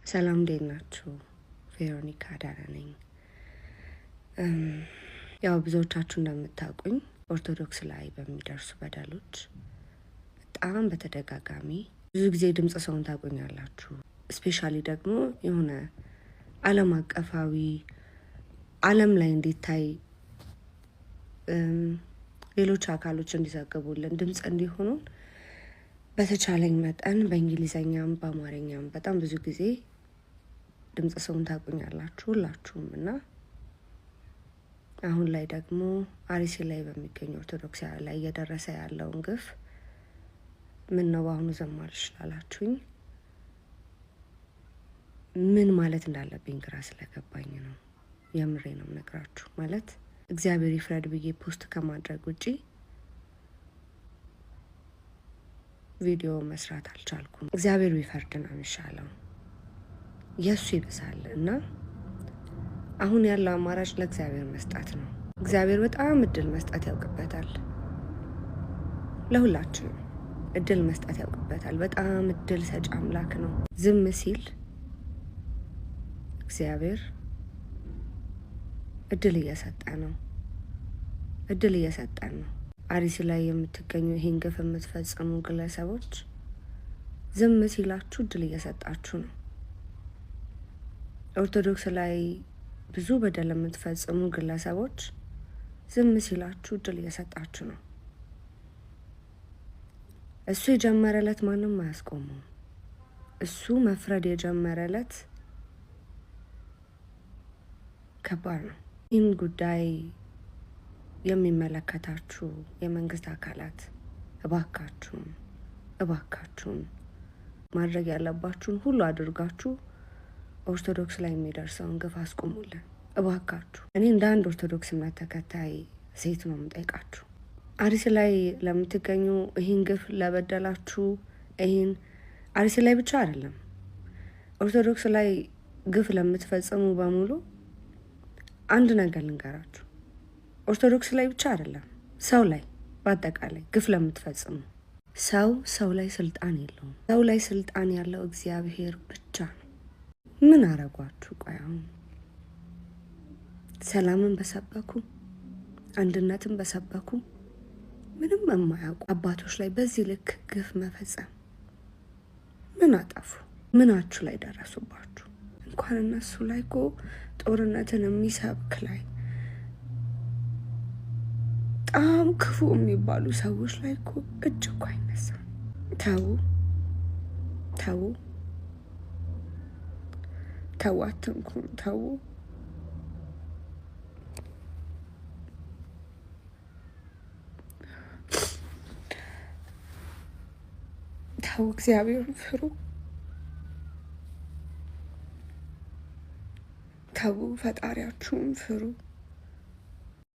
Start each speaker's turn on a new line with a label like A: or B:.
A: ሰላም እንዴት ናችሁ? ቬሮኒካ አዳነ ነኝ። ያው ብዙዎቻችሁ እንደምታውቁኝ ኦርቶዶክስ ላይ በሚደርሱ በደሎች በጣም በተደጋጋሚ ብዙ ጊዜ ድምጽ ሰውን ታውቁኛላችሁ። ስፔሻሊ ደግሞ የሆነ ዓለም አቀፋዊ ዓለም ላይ እንዲታይ ሌሎች አካሎች እንዲዘግቡልን ድምጽ እንዲሆኑን በተቻለኝ መጠን በእንግሊዘኛም በአማርኛም በጣም ብዙ ጊዜ ድምጽ ሰውን ታውቁኛላችሁ ሁላችሁም። እና አሁን ላይ ደግሞ አርሲ ላይ በሚገኙ ኦርቶዶክሳውያን ላይ እየደረሰ ያለውን ግፍ ምን ነው በአሁኑ ዝም አልሽ ላላችሁኝ ምን ማለት እንዳለብኝ ግራ ስለገባኝ ነው። የምሬ ነው የምነግራችሁ። ማለት እግዚአብሔር ይፍረድ ብዬ ፖስት ከማድረግ ውጪ ቪዲዮ መስራት አልቻልኩም። እግዚአብሔር ቢፈርድ ነው የሚሻለው፣ የሱ ይብሳል። እና አሁን ያለው አማራጭ ለእግዚአብሔር መስጠት ነው። እግዚአብሔር በጣም እድል መስጠት ያውቅበታል። ለሁላችንም እድል መስጠት ያውቅበታል። በጣም እድል ሰጪ አምላክ ነው። ዝም ሲል እግዚአብሔር እድል እየሰጠ ነው። እድል እየሰጠን ነው። አርሲ ላይ የምትገኙ ይህን ግፍ የምትፈጽሙ ግለሰቦች ዝም ሲላችሁ እድል እየሰጣችሁ ነው። ኦርቶዶክስ ላይ ብዙ በደል የምትፈጽሙ ግለሰቦች ዝም ሲላችሁ እድል እየሰጣችሁ ነው። እሱ የጀመረለት ማንም አያስቆመው። እሱ መፍረድ የጀመረለት ከባድ ነው። ይህን ጉዳይ የሚመለከታችሁ የመንግስት አካላት እባካችሁን ማድረግ ያለባችሁን ሁሉ አድርጋችሁ ኦርቶዶክስ ላይ የሚደርሰውን ግፍ አስቆሙልን እባካችሁ። እኔ እንደ አንድ ኦርቶዶክስ እምነት ተከታይ ሴት ነው የምጠይቃችሁ። አርሲ ላይ ለምትገኙ ይህን ግፍ ለበደላችሁ፣ ይህን አርሲ ላይ ብቻ አይደለም ኦርቶዶክስ ላይ ግፍ ለምትፈጽሙ በሙሉ አንድ ነገር ልንገራችሁ። ኦርቶዶክስ ላይ ብቻ አይደለም ሰው ላይ በአጠቃላይ ግፍ ለምትፈጽሙ ሰው ላይ ስልጣን የለውም። ሰው ላይ ስልጣን ያለው እግዚአብሔር ብቻ ነው። ምን አረጓችሁ? ቆይ አሁን ሰላምን በሰበኩ አንድነትን በሰበኩ ምንም የማያውቁ አባቶች ላይ በዚህ ልክ ግፍ መፈጸም ምን አጠፉ? ምናችሁ ላይ ደረሱባችሁ? እንኳን እነሱ ላይ እኮ ጦርነትን የሚሰብክ ላይ በጣም ክፉ የሚባሉ ሰዎች ላይ እኮ እጅ እኮ አይነሳም። ተው አትንኩን። ተው እግዚአብሔርን ፍሩ። ተው ፈጣሪያችሁን ፍሩ።